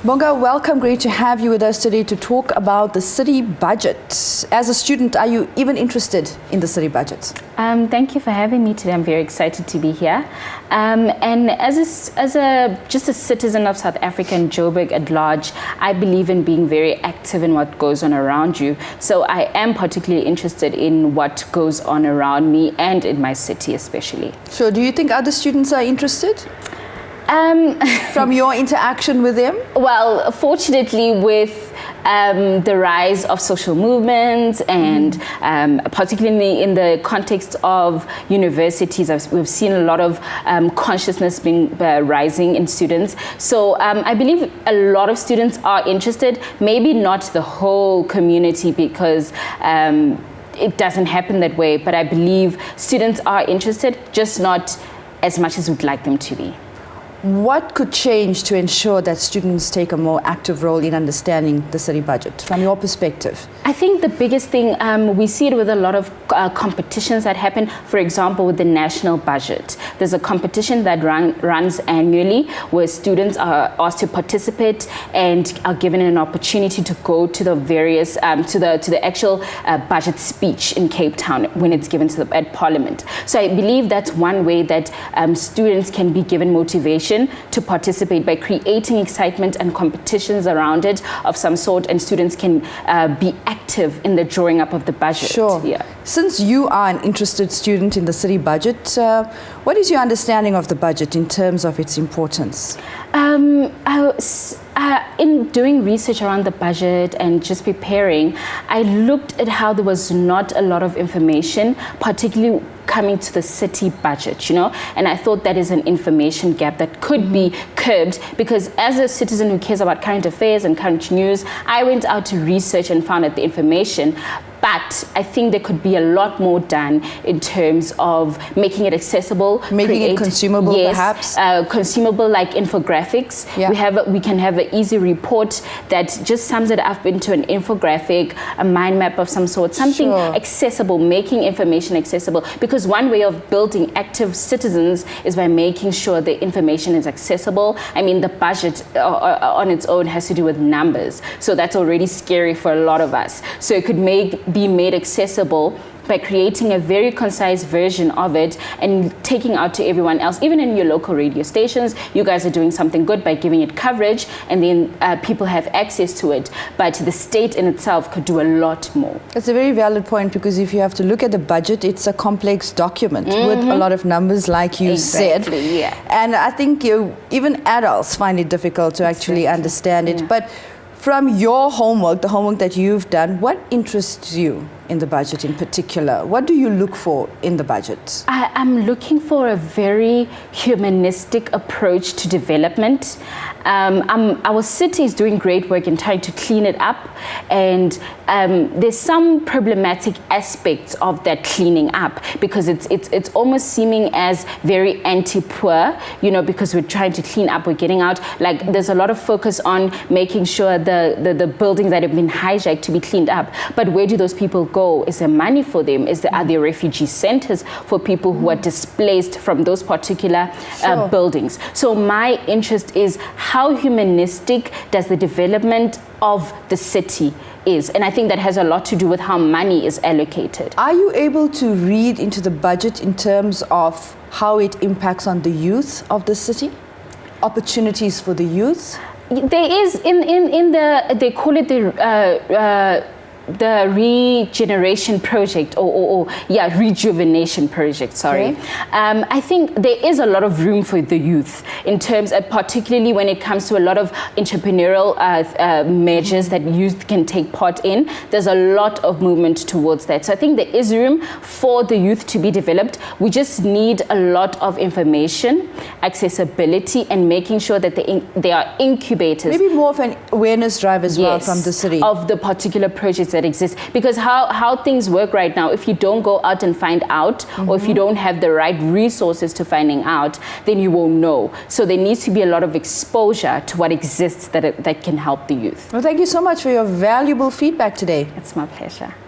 Bonga, welcome. Great to have you with us today to talk about the city budget. As a student, are you even interested in the city budget? Thank you for having me today. I'm very excited to be here. And just a citizen of South Africa and Joburg at large, I believe in being very active in what goes on around you. So I am particularly interested in what goes on around me and in my city especially. So do you think other students are interested? From your interaction with them? Well, fortunately, with the rise of social movements and particularly in the context of universities, we've seen a lot of consciousness being rising in students. So I believe a lot of students are interested, maybe not the whole community because it doesn't happen that way, but I believe students are interested, just not as much as we'd like them to be. What could change to ensure that students take a more active role in understanding the city budget from your perspective? I think the biggest thing, we see it with a lot of competitions that happen. For example, with the national budget, there's a competition that runs annually where students are asked to participate and are given an opportunity to go to the various, to the actual budget speech in Cape Town when it's given to at Parliament. So I believe that's one way that students can be given motivation to participate by creating excitement and competitions around it of some sort, and students can be active in the drawing up of the budget. Sure. Yeah. Since you are an interested student in the city budget, what is your understanding of the budget in terms of its importance? In doing research around the budget and just preparing, I looked at how there was not a lot of information, particularly coming to the city budget, you know, and I thought that is an information gap that could be curbed, because as a citizen who cares about current affairs and current news, I went out to research and found out the information. But I think there could be a lot more done in terms of making it accessible, making it consumable, yes, perhaps consumable, like infographics. Yeah. We can have an easy report that just sums it up into an infographic, a mind map of some sort, something Sure. accessible, making information accessible. Because one way of building active citizens is by making sure the information is accessible. I mean, the budget on its own has to do with numbers, so that's already scary for a lot of us. So it could be made accessible by creating a very concise version of it and taking out to everyone else. Even in your local radio stations, you guys are doing something good by giving it coverage, and then people have access to it. But the state in itself could do a lot more. That's a very valid point, because if you have to look at the budget, it's a complex document with a lot of numbers, like you said. Yeah. And I think even adults find it difficult to actually understand it. But from your homework, the homework that you've done, what interests you in the budget in particular? What do you look for in the budget? I'm looking for a very humanistic approach to development. Our city is doing great work in trying to clean it up, and there's some problematic aspects of that cleaning up, because it's almost seeming as very anti-poor, you know, because we're trying to clean up, we're getting out. Like, there's a lot of focus on making sure the buildings that have been hijacked to be cleaned up. But where do those people go? Is there money for them? Are there refugee centers for people who are displaced from those particular buildings? So my interest is, how humanistic does the development of the city is? And I think that has a lot to do with how money is allocated. Are you able to read into the budget in terms of how it impacts on the youth of the city? Opportunities for the youth? There is, they call it the regeneration project, or rejuvenation project, sorry. Okay. I think there is a lot of room for the youth in terms of, particularly when it comes to a lot of entrepreneurial measures that youth can take part in. There's a lot of movement towards that. So I think there is room for the youth to be developed. We just need a lot of information, accessibility, and making sure that they are incubators. Maybe more of an awareness drive as well from the city. Of the particular projects that exist. Because how things work right now, if you don't go out and find out, or if you don't have the right resources to finding out, then you won't know. So there needs to be a lot of exposure to what exists that can help the youth. Well, thank you so much for your valuable feedback today. It's my pleasure.